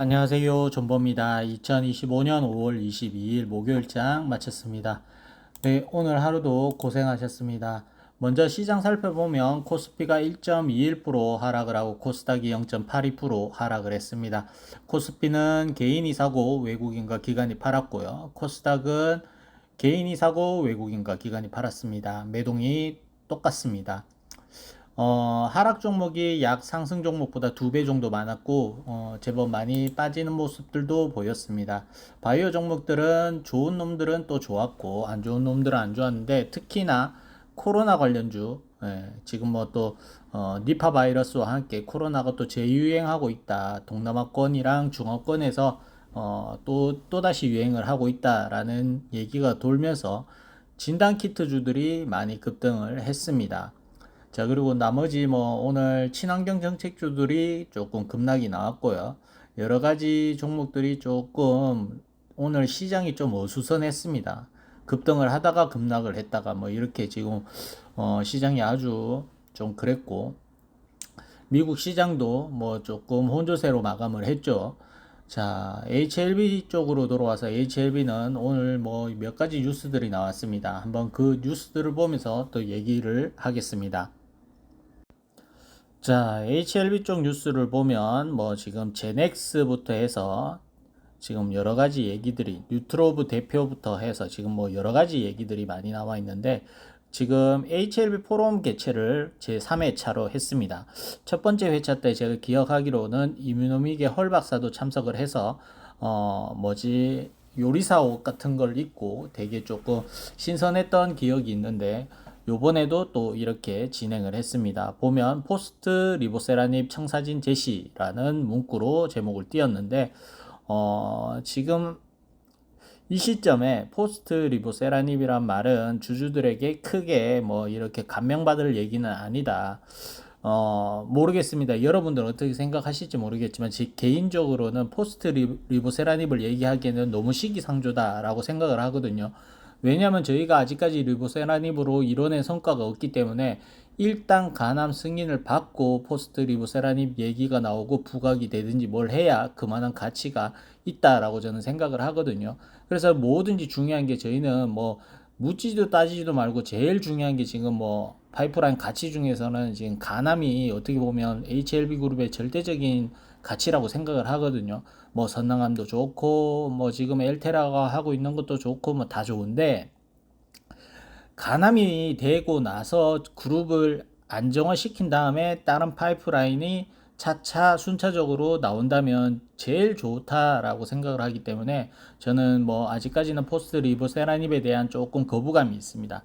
안녕하세요. 존버입니다. 2025년 5월 22일 목요일장 마쳤습니다. 네, 오늘 하루도 고생하셨습니다. 먼저 시장 살펴보면 코스피가 1.21% 하락을 하고 코스닥이 0.82% 하락을 했습니다. 코스피는 개인이 사고 외국인과 기관이 팔았고요. 코스닥은 개인이 사고 외국인과 기관이 팔았습니다. 매동이 똑같습니다. 하락 종목이 약 상승 종목보다 2배 정도 많았고, 제법 많이 빠지는 모습들도 보였습니다. 바이오 종목들은 좋은 놈들은 또 좋았고, 안 좋은 놈들은 안 좋았는데, 특히나 코로나 관련주, 지금 뭐 또, 니파 바이러스와 함께 코로나가 또 재유행하고 있다. 동남아권이랑 중화권에서, 또다시 유행을 하고 있다라는 얘기가 돌면서, 진단키트주들이 많이 급등을 했습니다. 자, 그리고 나머지 뭐 오늘 친환경 정책주들이 조금 급락이 나왔고요. 여러 가지 종목들이 조금 오늘 시장이 좀 어수선했습니다. 급등을 하다가 급락을 했다가 뭐 이렇게 지금 시장이 아주 좀 그랬고, 미국 시장도 뭐 조금 혼조세로 마감을 했죠. 자, HLB 쪽으로 돌아와서 HLB는 오늘 뭐 몇 가지 뉴스들이 나왔습니다. 한번 그 뉴스들을 보면서 또 얘기를 하겠습니다. 자, HLB 쪽 뉴스를 보면 뭐 지금 제넥스부터 해서 지금 여러 가지 얘기들이 뉴트로브 대표부터 해서 지금 뭐 여러 가지 얘기들이 많이 나와 있는데 지금 HLB 포럼 개최를 제3회차로 했습니다. 첫 번째 회차 때 제가 기억하기로는 이뮤노믹의 헐 박사도 참석을 해서 요리사 옷 같은 걸 입고 되게 조금 신선했던 기억이 있는데 요번에도 또 이렇게 진행을 했습니다. 보면 포스트 리보세라닙 청사진 제시라는 문구로 제목을 띄었는데 지금 이 시점에 포스트 리보세라닙이란 말은 주주들에게 크게 뭐 이렇게 감명받을 얘기는 아니다. 모르겠습니다. 여러분들 어떻게 생각하실지 모르겠지만 제 개인적으로는 포스트 리보세라닙을 얘기하기에는 너무 시기상조다라고 생각을 하거든요. 왜냐하면 저희가 아직까지 리보세라닙으로 이뤄낸 성과가 없기 때문에 일단 간암 승인을 받고 포스트 리보세라닙 얘기가 나오고 부각이 되든지 뭘 해야 그만한 가치가 있다라고 저는 생각을 하거든요. 그래서 뭐든지 중요한 게 저희는 뭐 묻지도 따지지도 말고 제일 중요한 게 지금 뭐 파이프라인 가치 중에서는 지금 간암이 어떻게 보면 HLB 그룹의 절대적인 가치라고 생각을 하거든요. 뭐 선능함도 좋고 뭐 지금 엘테라가 하고 있는 것도 좋고 뭐 다 좋은데 간암이 되고 나서 그룹을 안정화시킨 다음에 다른 파이프라인이 차차 순차적으로 나온다면 제일 좋다라고 생각을 하기 때문에 저는 뭐 아직까지는 포스트 리보세라닙에 대한 조금 거부감이 있습니다.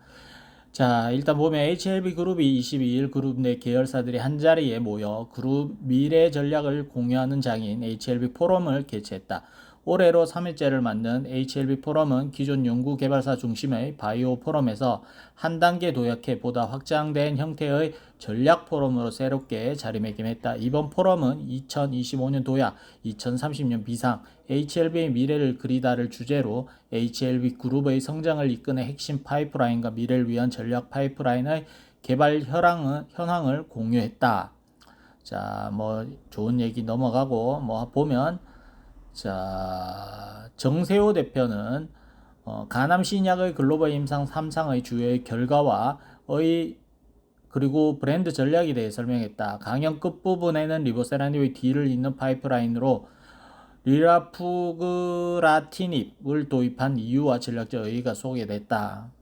자, 일단 보면 HLB 그룹이 22일 그룹 내 계열사들이 한자리에 모여 그룹 미래 전략을 공유하는 장인 HLB 포럼을 개최했다. 올해로 3회째를 맞는 HLB 포럼은 기존 연구개발사 중심의 바이오 포럼에서 한 단계 도약해 보다 확장된 형태의 전략 포럼으로 새롭게 자리매김했다. 이번 포럼은 2025년 도약, 2030년 비상, HLB의 미래를 그리다를 주제로 HLB 그룹의 성장을 이끄는 핵심 파이프라인과 미래를 위한 전략 파이프라인의 개발 현황을 공유했다. 자, 뭐 좋은 얘기 넘어가고 뭐 보면 자, 정세호 대표는 간암 신약의 글로벌 임상 3상의 주요 결과와 그리고 브랜드 전략에 대해 설명했다. 강연 끝부분에는 리보세라닙의 뒤를 잇는 파이프라인으로 리라푸그라티닙을 도입한 이유와 전략적 의의가 소개됐다.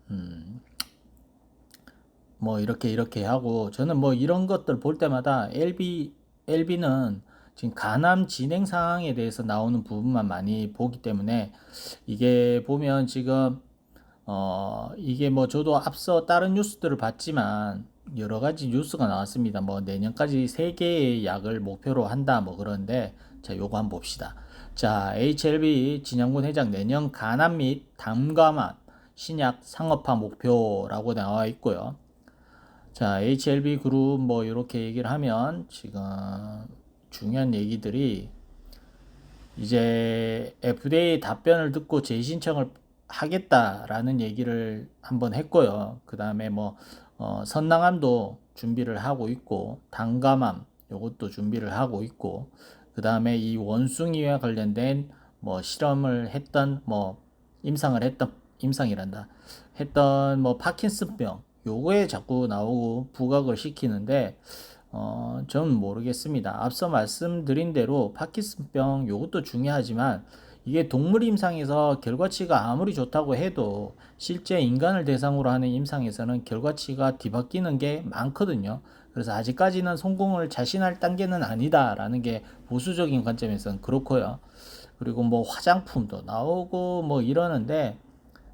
뭐 이렇게 하고 저는 뭐 이런 것들 볼 때마다 LB는 지금 간암 진행 상황에 대해서 나오는 부분만 많이 보기 때문에 이게 보면 지금 이게 뭐 저도 앞서 다른 뉴스들을 봤지만 여러 가지 뉴스가 나왔습니다. 뭐 내년까지 3개의 약을 목표로 한다 뭐 그런데 자 요거 한번 봅시다. 자 HLB 진영군 회장 내년 간암 및 담감암 신약 상업화 목표라고 나와 있고요. 자, HLB 그룹 뭐 이렇게 얘기를 하면 지금 중요한 얘기들이 이제 FDA 답변을 듣고 재신청을 하겠다라는 얘기를 한번 했고요. 그 다음에 뭐 선낭암도 준비를 하고 있고 단감암 요것도 준비를 하고 있고 그 다음에 이 원숭이와 관련된 뭐 실험을 했던 뭐 임상이란다 했던 뭐 파킨슨병 요거에 자꾸 나오고 부각을 시키는데 저는 모르겠습니다. 앞서 말씀드린 대로 파킨슨병 요것도 중요하지만 이게 동물 임상에서 결과치가 아무리 좋다고 해도 실제 인간을 대상으로 하는 임상에서는 결과치가 뒤바뀌는 게 많거든요. 그래서 아직까지는 성공을 자신할 단계는 아니다라는 게 보수적인 관점에서는 그렇고요. 그리고 뭐 화장품도 나오고 뭐 이러는데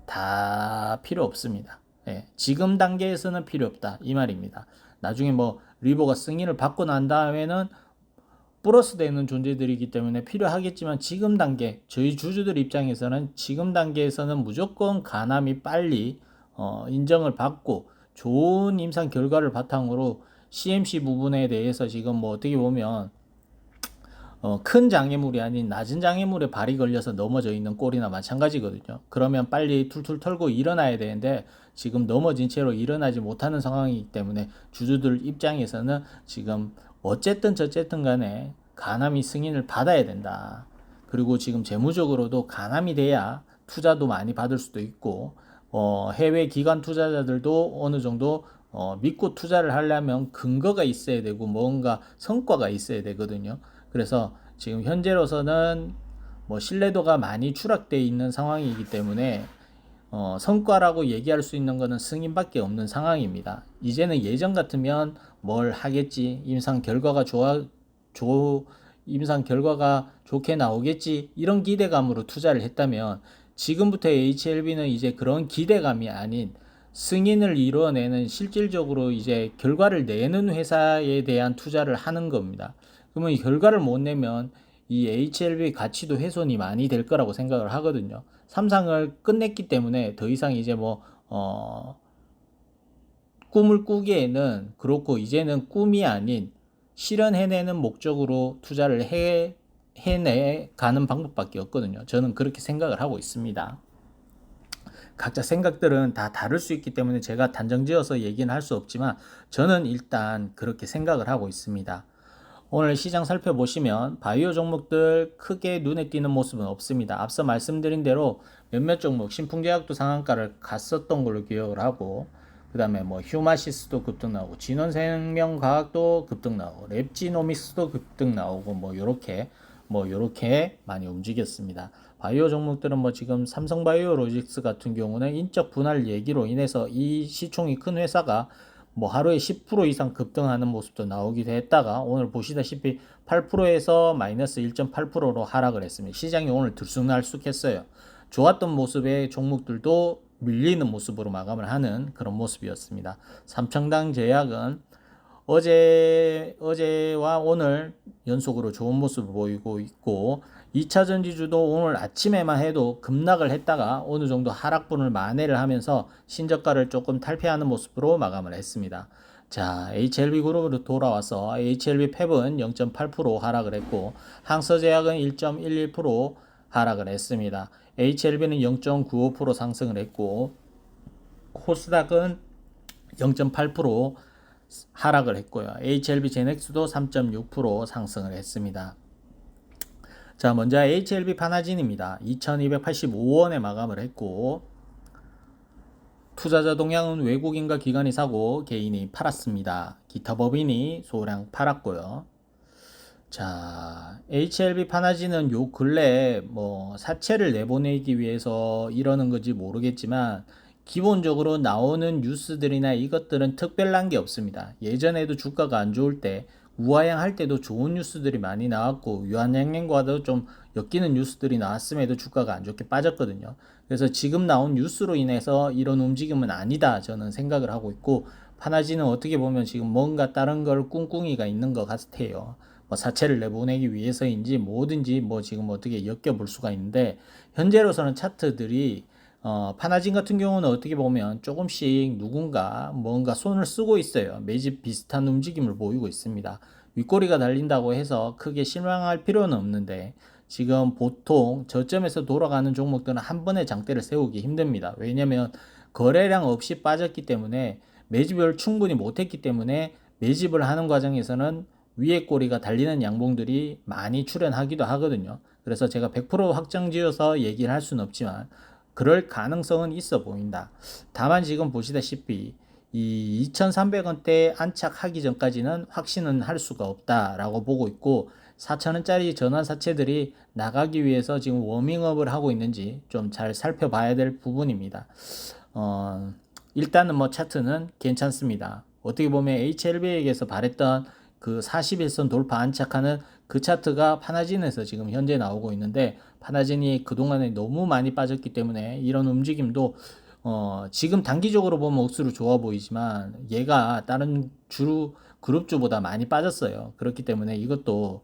다 필요 없습니다. 예, 지금 단계에서는 필요 없다 이 말입니다. 나중에 뭐 리버가 승인을 받고 난 다음에는 플러스 되는 존재들이기 때문에 필요하겠지만 지금 단계 저희 주주들 입장에서는 지금 단계에서는 무조건 가남이 빨리 인정을 받고 좋은 임상 결과를 바탕으로 CMC 부분에 대해서 지금 뭐 어떻게 보면 큰 장애물이 아닌 낮은 장애물에 발이 걸려서 넘어져 있는 꼴이나 마찬가지거든요. 그러면 빨리 툴툴 털고 일어나야 되는데 지금 넘어진 채로 일어나지 못하는 상황이기 때문에 주주들 입장에서는 지금 어쨌든 저쨌든 간에 가남이 승인을 받아야 된다. 그리고 지금 재무적으로도 가남이 돼야 투자도 많이 받을 수도 있고 해외 기관 투자자들도 어느 정도 믿고 투자를 하려면 근거가 있어야 되고 뭔가 성과가 있어야 되거든요. 그래서 지금 현재로서는 뭐 신뢰도가 많이 추락되어 있는 상황이기 때문에 성과라고 얘기할 수 있는 것은 승인밖에 없는 상황입니다. 이제는 예전 같으면 뭘 하겠지, 임상 결과가 좋게 나오겠지 이런 기대감으로 투자를 했다면 지금부터 HLB는 이제 그런 기대감이 아닌 승인을 이뤄내는 실질적으로 이제 결과를 내는 회사에 대한 투자를 하는 겁니다. 그러면 이 결과를 못 내면 이 HLB 가치도 훼손이 많이 될 거라고 생각을 하거든요. 삼상을 끝냈기 때문에 더 이상 이제 뭐 꿈을 꾸기에는 그렇고 이제는 꿈이 아닌 실현해내는 목적으로 투자를 해내 가는 방법밖에 없거든요. 저는 그렇게 생각을 하고 있습니다. 각자 생각들은 다 다를 수 있기 때문에 제가 단정지어서 얘기는 할 수 없지만 저는 일단 그렇게 생각을 하고 있습니다. 오늘 시장 살펴보시면 바이오 종목들 크게 눈에 띄는 모습은 없습니다. 앞서 말씀드린 대로 몇몇 종목 신풍제약도 상한가를 갔었던 걸로 기억을 하고 그 다음에 뭐 휴마시스도 급등 나오고 진원생명과학도 급등 나오고 랩지노믹스도 급등 나오고 뭐 요렇게 많이 움직였습니다. 바이오 종목들은 뭐 지금 삼성바이오로직스 같은 경우는 인적 분할 얘기로 인해서 이 시총이 큰 회사가 뭐 하루에 10% 이상 급등하는 모습도 나오기도 했다가 오늘 보시다시피 8%에서 마이너스 1.8%로 하락을 했습니다. 시장이 오늘 들쑥날쑥했어요. 좋았던 모습의 종목들도 밀리는 모습으로 마감을 하는 그런 모습이었습니다. 삼청당 제약은 어제와 오늘 연속으로 좋은 모습을 보이고 있고 2차 전지주도 오늘 아침에만 해도 급락을 했다가 어느 정도 하락분을 만회를 하면서 신저가를 조금 탈피하는 모습으로 마감을 했습니다. 자, HLB 그룹으로 돌아와서 HLB 팹은 0.8% 하락을 했고 항서제약은 1.11% 하락을 했습니다. HLB는 0.95% 상승을 했고 코스닥은 0.8% 하락을 했고요. HLB 제넥스도 3.6% 상승을 했습니다. 자, 먼저 HLB 파나진입니다. 2285원에 마감을 했고 투자자 동향은 외국인과 기관이 사고 개인이 팔았습니다. 기타 법인이 소량 팔았고요. 자, HLB 파나진은 요 근래 뭐 사채를 내보내기 위해서 이러는 건지 모르겠지만 기본적으로 나오는 뉴스들이나 이것들은 특별한 게 없습니다. 예전에도 주가가 안 좋을 때 우하향 할 때도 좋은 뉴스들이 많이 나왔고 유한양행과도 좀 엮이는 뉴스들이 나왔음에도 주가가 안 좋게 빠졌거든요. 그래서 지금 나온 뉴스로 인해서 이런 움직임은 아니다 저는 생각을 하고 있고 파나진은 어떻게 보면 지금 뭔가 다른 걸 꿍꿍이가 있는 것 같아요. 뭐 사채를 내보내기 위해서인지 뭐든지 뭐 지금 어떻게 엮여볼 수가 있는데 현재로서는 차트들이 파나진 같은 경우는 어떻게 보면 조금씩 누군가 뭔가 손을 쓰고 있어요. 매집 비슷한 움직임을 보이고 있습니다. 윗꼬리가 달린다고 해서 크게 실망할 필요는 없는데 지금 보통 저점에서 돌아가는 종목들은 한 번에 장대를 세우기 힘듭니다. 왜냐면 거래량 없이 빠졌기 때문에 매집을 충분히 못했기 때문에 매집을 하는 과정에서는 위에 꼬리가 달리는 양봉들이 많이 출현하기도 하거든요. 그래서 제가 100% 확정 지어서 얘기를 할 수는 없지만 그럴 가능성은 있어 보인다. 다만 지금 보시다시피 이 2,300원대 안착하기 전까지는 확신은 할 수가 없다라고 보고 있고 4,000원짜리 전환사채들이 나가기 위해서 지금 워밍업을 하고 있는지 좀 잘 살펴봐야 될 부분입니다. 일단은 뭐 차트는 괜찮습니다. 어떻게 보면 HLB에게서 바랬던 그 41선 돌파 안착하는 그 차트가 파나진에서 지금 현재 나오고 있는데 파나진이 그동안에 너무 많이 빠졌기 때문에 이런 움직임도 지금 단기적으로 보면 억수로 좋아 보이지만 얘가 다른 주 그룹주보다 많이 빠졌어요. 그렇기 때문에 이것도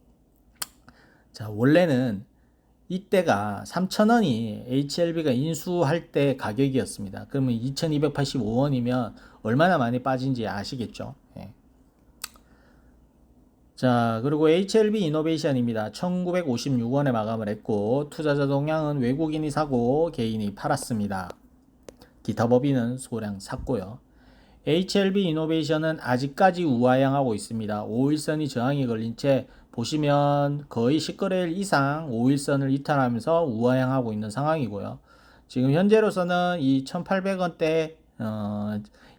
자 원래는 이때가 3,000원이 HLB가 인수할 때 가격이었습니다. 그러면 2,285원이면 얼마나 많이 빠진지 아시겠죠? 예. 자, 그리고 HLB 이노베이션입니다. 1956원에 마감을 했고, 투자자 동향은 외국인이 사고 개인이 팔았습니다. 기타 법인은 소량 샀고요. HLB 이노베이션은 아직까지 우하향하고 있습니다. 5일선이 저항이 걸린 채 보시면 거의 10거래일 이상 5일선을 이탈하면서 우하향하고 있는 상황이고요. 지금 현재로서는 이 1800원대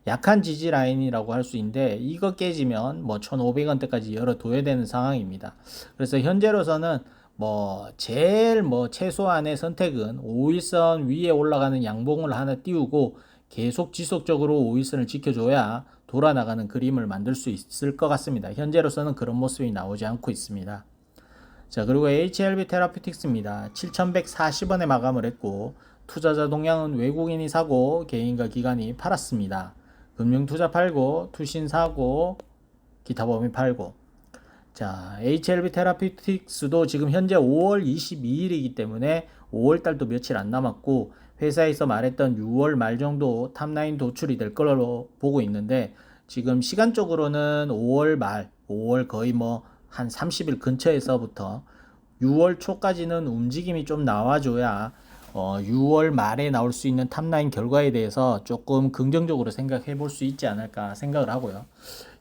약한 지지 라인이라고 할 수 있는데 이거 깨지면 뭐 1500원대까지 열어둬야 되는 상황입니다. 그래서 현재로서는 뭐 제일 뭐 최소한의 선택은 5일선 위에 올라가는 양봉을 하나 띄우고 계속 지속적으로 5일선을 지켜줘야 돌아나가는 그림을 만들 수 있을 것 같습니다. 현재로서는 그런 모습이 나오지 않고 있습니다. 자, 그리고 HLB 테라피틱스입니다. 7,140원에 마감을 했고 투자자 동향은 외국인이 사고 개인과 기관이 팔았습니다. 금융투자 팔고 투신 사고 기타 범위 팔고 자, HLB 테라피틱스도 지금 현재 5월 22일이기 때문에 5월달도 며칠 안 남았고 회사에서 말했던 6월 말 정도 탑라인 도출이 될 걸로 보고 있는데 지금 시간적으로는 5월 말, 5월 거의 뭐 한 30일 근처에서부터 6월 초까지는 움직임이 좀 나와줘야 6월 말에 나올 수 있는 탑라인 결과에 대해서 조금 긍정적으로 생각해 볼 수 있지 않을까 생각을 하고요.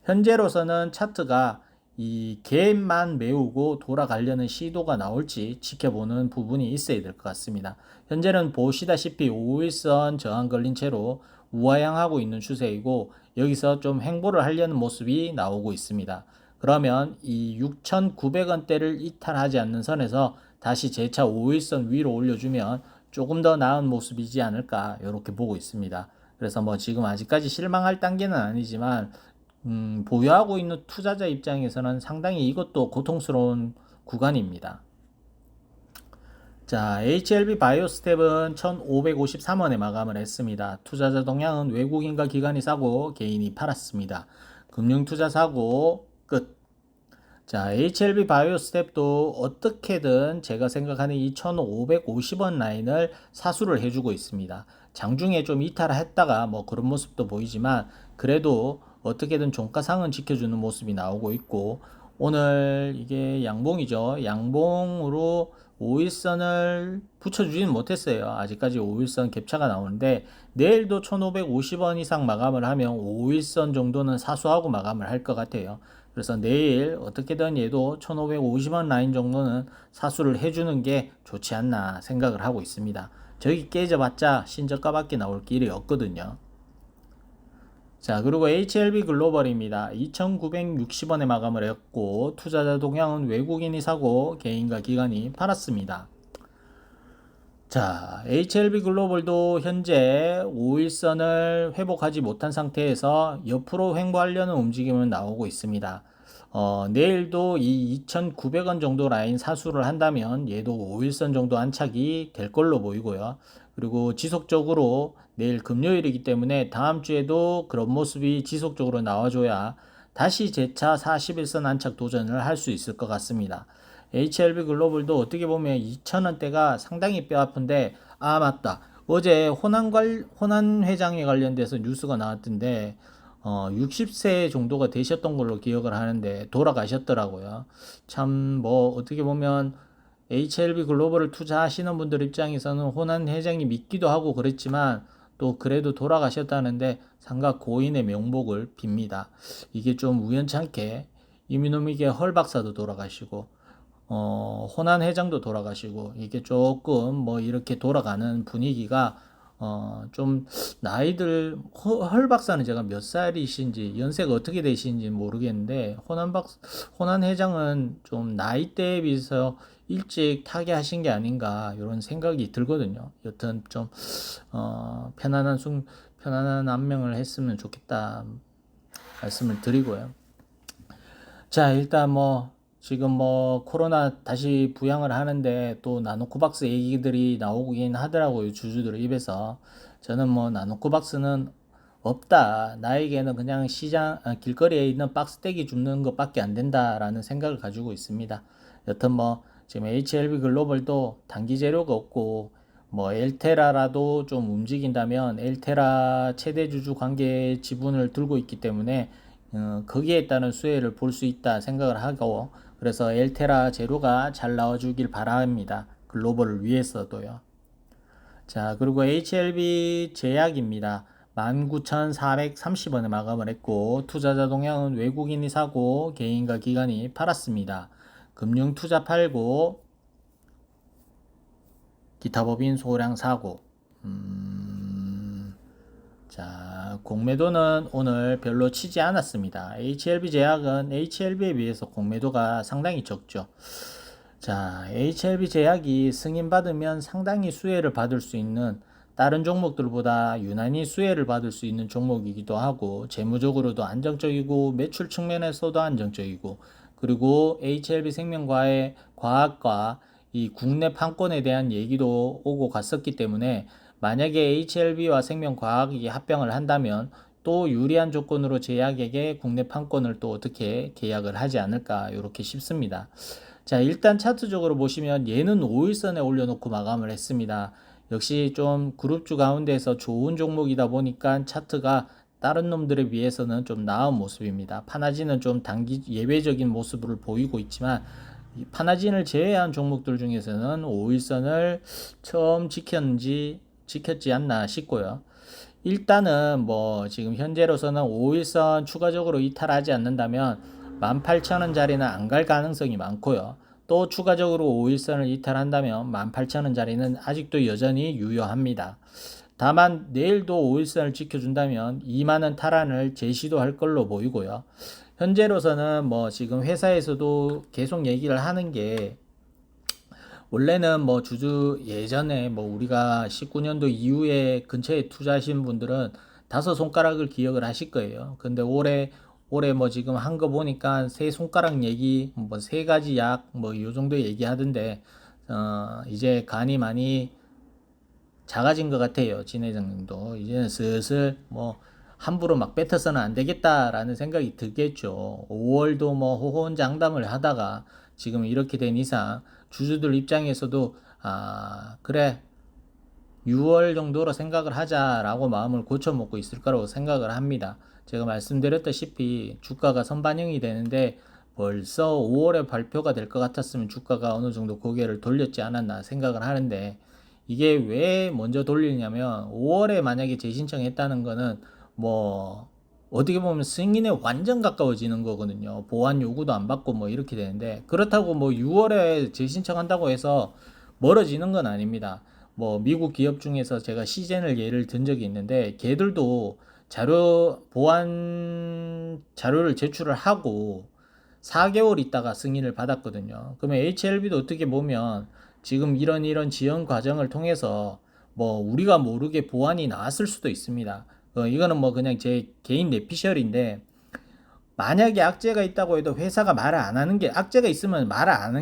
현재로서는 차트가 이 갭만 메우고 돌아가려는 시도가 나올지 지켜보는 부분이 있어야 될 것 같습니다. 현재는 보시다시피 5일선 저항 걸린 채로 우하향하고 있는 추세이고 여기서 좀 횡보를 하려는 모습이 나오고 있습니다. 그러면 이 6,900원대를 이탈하지 않는 선에서 다시 재차 5일선 위로 올려주면 조금 더 나은 모습이지 않을까 이렇게 보고 있습니다. 그래서 뭐 지금 아직까지 실망할 단계는 아니지만 보유하고 있는 투자자 입장에서는 상당히 이것도 고통스러운 구간입니다. 자, HLB 바이오스텝은 1,553원에 마감을 했습니다. 투자자 동향은 외국인과 기관이 사고 개인이 팔았습니다. 금융투자 사고 끝. 자, HLB 바이오스텝도 어떻게든 제가 생각하는 이 1,550원 라인을 사수를 해주고 있습니다. 장중에 좀 이탈했다가 뭐 그런 모습도 보이지만 그래도 어떻게든 종가상은 지켜주는 모습이 나오고 있고 오늘 이게 양봉이죠. 양봉으로 5일선을 붙여주지는 못했어요. 아직까지 5일선 갭차가 나오는데 내일도 1,550원 이상 마감을 하면 5일선 정도는 사수하고 마감을 할 것 같아요. 그래서 내일 어떻게든 얘도 1,550원 라인 정도는 사수를 해주는 게 좋지 않나 생각을 하고 있습니다. 저기 깨져봤자 신저가밖에 나올 길이 없거든요. 자, 그리고 HLB 글로벌입니다. 2,960원에 마감을 했고 투자자 동향은 외국인이 사고 개인과 기관이 팔았습니다. 자, HLB 글로벌도 현재 5일선을 회복하지 못한 상태에서 옆으로 횡보하려는 움직임은 나오고 있습니다. 내일도 이 2,900원 정도 라인 사수를 한다면 얘도 5일선 정도 안착이 될 걸로 보이고요. 그리고 지속적으로 내일 금요일이기 때문에 다음 주에도 그런 모습이 지속적으로 나와줘야 다시 재차 41선 안착 도전을 할 수 있을 것 같습니다. HLB 글로벌도 어떻게 보면 2,000원대가 상당히 뼈아픈데 아 맞다 어제 호난 회장에 관련돼서 뉴스가 나왔던데 60세 정도가 되셨던 걸로 기억을 하는데 돌아가셨더라고요. 참 뭐 어떻게 보면 HLB 글로벌을 투자하시는 분들 입장에서는 호난 회장이 믿기도 하고 그랬지만 또 그래도 돌아가셨다는데 삼가 고인의 명복을 빕니다. 이게 좀 우연찮게 이미노믹의 헐 박사도 돌아가시고 호난 회장도 돌아가시고 이게 조금 뭐 이렇게 돌아가는 분위기가 좀 나이들 헐 박사는 제가 몇 살이신지 연세가 어떻게 되시는지 모르겠는데 호난 회장은 좀 나이대에 비해서 일찍 타계하신 게 아닌가 이런 생각이 들거든요. 여튼 좀 편안한 안명을 했으면 좋겠다 말씀을 드리고요. 자, 일단 뭐 지금 뭐 코로나 다시 부양을 하는데 또 나노코박스 얘기들이 나오긴 하더라고요. 주주들 입에서. 저는 뭐 나노코박스는 없다. 나에게는 그냥 길거리에 있는 박스떼기 줍는 것밖에 안 된다라는 생각을 가지고 있습니다. 여튼 뭐 지금 HLB 글로벌도 단기 재료가 없고 뭐 엘테라라도 좀 움직인다면 엘테라 최대 주주 관계 지분을 들고 있기 때문에 거기에 따른 수혜를 볼 수 있다 생각을 하고 그래서 엘테라 재료가 잘 나와주길 바랍니다. 글로벌을 위해서도요. 자, 그리고 HLB 제약입니다. 19,430원에 마감을 했고 투자자 동향은 외국인이 사고 개인과 기관이 팔았습니다. 금융투자 팔고 기타 법인 소량 사고 자, 공매도는 오늘 별로 치지 않았습니다. HLB 제약은 HLB에 비해서 공매도가 상당히 적죠. 자, HLB 제약이 승인받으면 상당히 수혜를 받을 수 있는 다른 종목들보다 유난히 수혜를 받을 수 있는 종목이기도 하고 재무적으로도 안정적이고 매출 측면에서도 안정적이고 그리고 HLB 생명과의 과학과 이 국내 판권에 대한 얘기도 오고 갔었기 때문에 만약에 HLB와 생명과학이 합병을 한다면 또 유리한 조건으로 제약에게 국내 판권을 또 어떻게 계약을 하지 않을까 이렇게 싶습니다. 자, 일단 차트적으로 보시면 얘는 5일선에 올려놓고 마감을 했습니다. 역시 좀 그룹주 가운데서 좋은 종목이다 보니까 차트가 다른 놈들에 비해서는 좀 나은 모습입니다. 파나진은 좀 단기 예외적인 모습을 보이고 있지만 파나진을 제외한 종목들 중에서는 5일선을 처음 지켰지 않나 싶고요. 일단은 뭐 지금 현재로서는 5일선 추가적으로 이탈하지 않는다면 18,000원짜리는 안 갈 가능성이 많고요. 또 추가적으로 5일선을 이탈한다면 18,000원짜리는 아직도 여전히 유효합니다. 다만 내일도 5일선을 지켜준다면 2만원 탈환을 재시도할 걸로 보이고요. 현재로서는 뭐 지금 회사에서도 계속 얘기를 하는 게 원래는 뭐 예전에 뭐 우리가 19년도 이후에 근처에 투자하신 분들은 5손가락을 기억을 하실 거예요. 근데 올해 뭐 지금 한 거 보니까 3손가락 얘기, 뭐 3가지 약, 뭐 요 정도 얘기하던데, 이제 간이 많이 작아진 것 같아요. 진 회장님도. 이제는 슬슬 뭐 함부로 막 뱉어서는 안 되겠다라는 생각이 들겠죠. 5월도 뭐 호언장담을 하다가 지금 이렇게 된 이상 주주들 입장에서도 그래 6월 정도로 생각을 하자라고 마음을 고쳐먹고 있을 거라고 생각을 합니다. 제가 말씀드렸다시피 주가가 선반영이 되는데 벌써 5월에 발표가 될 것 같았으면 주가가 어느 정도 고개를 돌렸지 않았나 생각을 하는데 이게 왜 먼저 돌리냐면 5월에 만약에 재신청했다는 거는 뭐 어떻게 보면 승인에 완전 가까워지는 거거든요. 보완 요구도 안 받고 뭐 이렇게 되는데 그렇다고 뭐 6월에 재신청한다고 해서 멀어지는 건 아닙니다. 뭐 미국 기업 중에서 제가 시젠을 예를 든 적이 있는데 걔들도 보완 자료를 제출을 하고 4개월 있다가 승인을 받았거든요. 그러면 HLB도 어떻게 보면 지금 이런 지연 과정을 통해서 뭐 우리가 모르게 보완이 나왔을 수도 있습니다. 이거는 뭐 그냥 제 개인 내피셜인데 만약에 악재가 있다고 해도 회사가 말을 안 하는 게 악재가 있으면 말을 안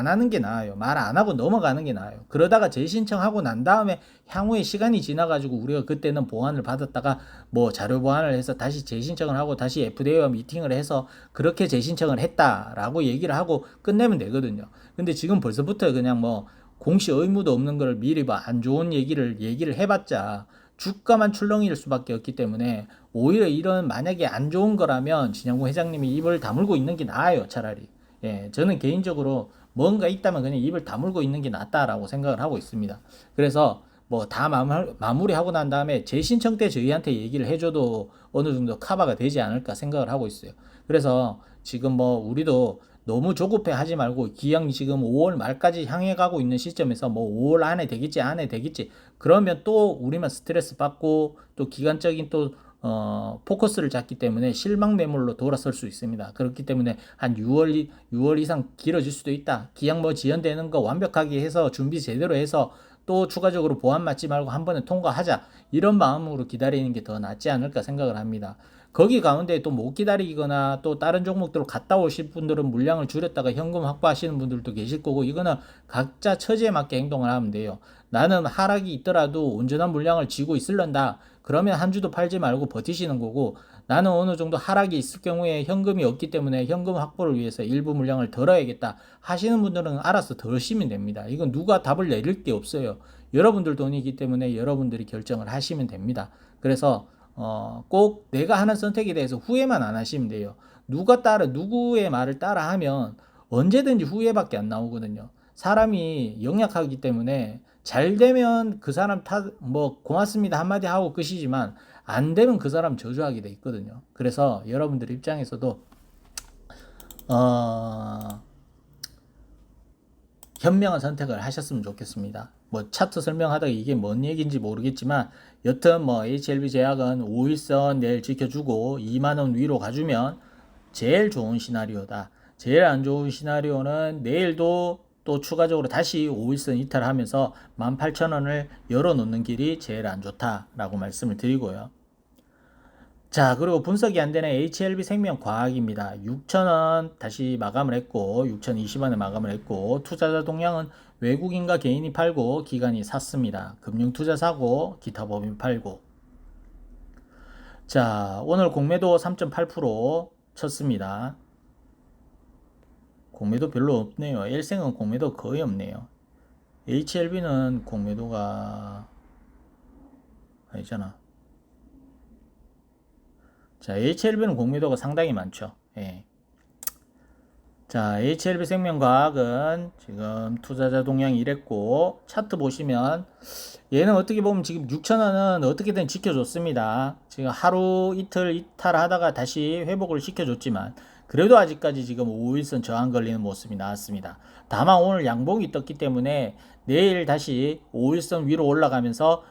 하는 게 나아요. 말 안 하고 넘어가는 게 나아요. 그러다가 재신청하고 난 다음에 향후에 시간이 지나가지고 우리가 그때는 보완을 받았다가 뭐 자료 보완을 해서 다시 재신청을 하고 다시 FDA와 미팅을 해서 그렇게 재신청을 했다라고 얘기를 하고 끝내면 되거든요. 근데 지금 벌써부터 그냥 뭐 공시 의무도 없는 걸 미리 뭐 안 좋은 얘기를 해봤자 주가만 출렁일 수밖에 없기 때문에 오히려 이런 만약에 안 좋은 거라면 진양구 회장님이 입을 다물고 있는 게 나아요. 차라리. 예, 저는 개인적으로 뭔가 있다면 그냥 입을 다물고 있는 게 낫다라고 생각을 하고 있습니다. 그래서 뭐 다 마무리하고 난 다음에 재신청 때 저희한테 얘기를 해줘도 어느 정도 커버가 되지 않을까 생각을 하고 있어요. 그래서 지금 뭐 우리도 너무 조급해 하지 말고 기왕 지금 5월 말까지 향해 가고 있는 시점에서 뭐 5월 안에 되겠지 안에 되겠지 그러면 또 우리만 스트레스 받고 또 기간적인 또 포커스를 잡기 때문에 실망 매물로 돌아설 수 있습니다. 그렇기 때문에 한 6월 이상 길어질 수도 있다. 기왕 뭐 지연되는 거 완벽하게 해서 준비 제대로 해서 또 추가적으로 보안 맞지 말고 한 번에 통과하자. 이런 마음으로 기다리는 게 더 낫지 않을까 생각을 합니다. 거기 가운데 또 못 기다리거나 또 다른 종목들로 갔다 오실 분들은 물량을 줄였다가 현금 확보하시는 분들도 계실 거고 이거는 각자 처지에 맞게 행동을 하면 돼요. 나는 하락이 있더라도 온전한 물량을 쥐고 있을런다. 그러면 한 주도 팔지 말고 버티시는 거고 나는 어느 정도 하락이 있을 경우에 현금이 없기 때문에 현금 확보를 위해서 일부 물량을 덜어야겠다 하시는 분들은 알아서 덜으시면 됩니다. 이건 누가 답을 내릴 게 없어요. 여러분들 돈이기 때문에 여러분들이 결정을 하시면 됩니다. 그래서 꼭 내가 하는 선택에 대해서 후회만 안 하시면 돼요. 누구의 말을 따라 하면 언제든지 후회밖에 안 나오거든요. 사람이 영약하기 때문에 잘 되면 그 사람 뭐 고맙습니다 한마디 하고 끝이지만 안 되면 그 사람 저주하게 돼 있거든요. 그래서 여러분들 입장에서도 현명한 선택을 하셨으면 좋겠습니다. 뭐 차트 설명하다가 이게 뭔 얘기인지 모르겠지만 여튼 뭐 HLB 제약은 5일선 내일 지켜주고 2만원 위로 가주면 제일 좋은 시나리오다. 제일 안 좋은 시나리오는 내일도 또 추가적으로 다시 5일선 이탈하면서 18,000원을 열어놓는 길이 제일 안 좋다라고 말씀을 드리고요. 자, 그리고 분석이 안 되는 HLB 생명과학입니다. 6,000원 다시 마감을 했고 6,020원에 마감을 했고 투자자 동향은 외국인과 개인이 팔고 기관이 샀습니다. 금융투자 사고 기타 법인 팔고. 자, 오늘 공매도 3.8% 쳤습니다. 공매도 별로 없네요. 일생은 공매도 거의 없네요. HLB는 공매도가 아니잖아. 자, HLB는 공매도가 상당히 많죠. 예. 자, HLB 생명과학은 지금 투자자 동향이 이랬고 차트 보시면 얘는 어떻게 보면 지금 6,000원은 어떻게든 지켜줬습니다. 지금 하루 이틀 이탈하다가 다시 회복을 시켜줬지만 그래도 아직까지 지금 5일선 저항 걸리는 모습이 나왔습니다. 다만 오늘 양봉이 떴기 때문에 내일 다시 5일선 위로 올라가면서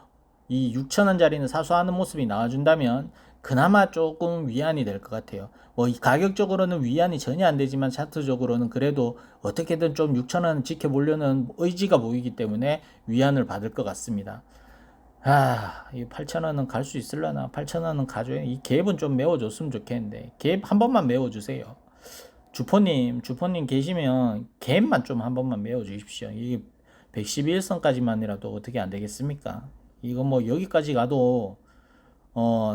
이 6,000원짜리는 사수하는 모습이 나와준다면 그나마 조금 위안이 될 것 같아요. 뭐 가격적으로는 위안이 전혀 안 되지만 차트적으로는 그래도 어떻게든 좀 6,000원 지켜보려는 의지가 보이기 때문에 위안을 받을 것 같습니다. 이 8,000원은 갈 수 있을려나? 8,000원은 가줘야 이 갭은 좀 메워줬으면 좋겠는데 갭 한 번만 메워주세요. 주포님 계시면 갭만 좀 한 번만 메워주십시오. 이게 111선까지만이라도 어떻게 안 되겠습니까? 이거 뭐 여기까지 가도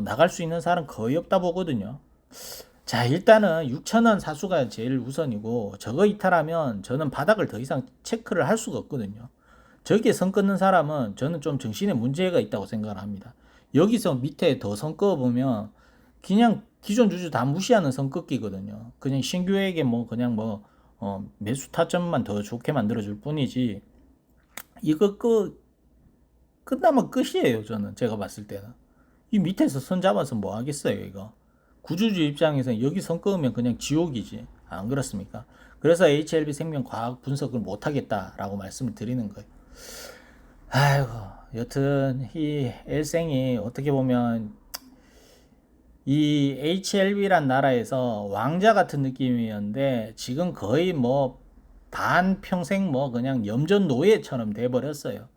나갈 수 있는 사람 거의 없다 보거든요. 자, 일단은 6,000원 사수가 제일 우선이고 저거 이탈하면 저는 바닥을 더 이상 체크를 할 수가 없거든요. 저기에 선 끊는 사람은 저는 좀 정신에 문제가 있다고 생각을 합니다. 여기서 밑에 더 선 그어보면 그냥 기존 주주 다 무시하는 선 끊기거든요. 그냥 신규에게 뭐 그냥 뭐 매수 타점만 더 좋게 만들어줄 뿐이지 이거 끝나면 끝이에요. 저는 제가 봤을 때는 이 밑에서 선 잡아서 뭐 하겠어요 이거. 구주주 입장에서는 여기 선 그으면 그냥 지옥이지 안 그렇습니까? 그래서 HLB 생명 과학 분석을 못 하겠다라고 말씀을 드리는 거예요. 아이고 여튼 이 일생이 어떻게 보면 이 HLB란 나라에서 왕자 같은 느낌이었는데 지금 거의 뭐 반평생 뭐 그냥 염전 노예처럼 돼버렸어요.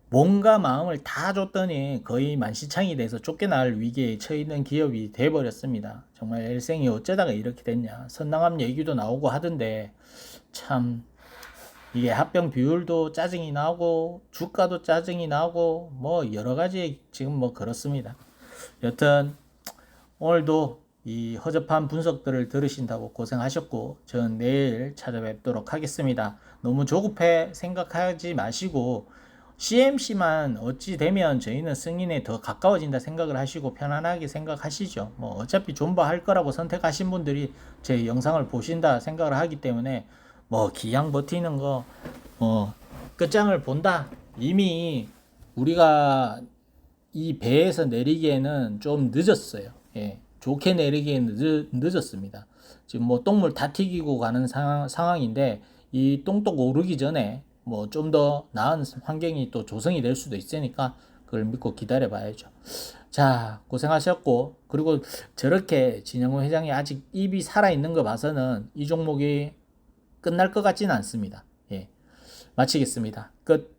몸과 마음을 다 줬더니 거의 만시창이 돼서 쫓겨날 위기에 처해있는 기업이 돼버렸습니다. 정말 일생이 어쩌다가 이렇게 됐냐. 선당함 얘기도 나오고 하던데 참 이게 합병 비율도 짜증이 나고 주가도 짜증이 나고 뭐 여러가지 지금 뭐 그렇습니다. 여튼 오늘도 이 허접한 분석들을 들으신다고 고생하셨고 전 내일 찾아뵙도록 하겠습니다. 너무 조급해 생각하지 마시고 CMC만 어찌 되면 저희는 승인에 더 가까워진다 생각을 하시고 편안하게 생각하시죠. 뭐 어차피 존버할 거라고 선택하신 분들이 제 영상을 보신다 생각을 하기 때문에 뭐 기양 버티는 거 끝장을 본다. 이미 우리가 이 배에서 내리기에는 좀 늦었어요. 예, 좋게 내리기엔 늦었습니다. 지금 뭐 똥물 다 튀기고 가는 상황인데 이 똥똑 오르기 전에 뭐 좀 더 나은 환경이 또 조성이 될 수도 있으니까 그걸 믿고 기다려 봐야죠. 자, 고생하셨고, 그리고 저렇게 진영호 회장이 아직 입이 살아있는 거 봐서는 이 종목이 끝날 것 같지는 않습니다. 예, 마치겠습니다. 끝.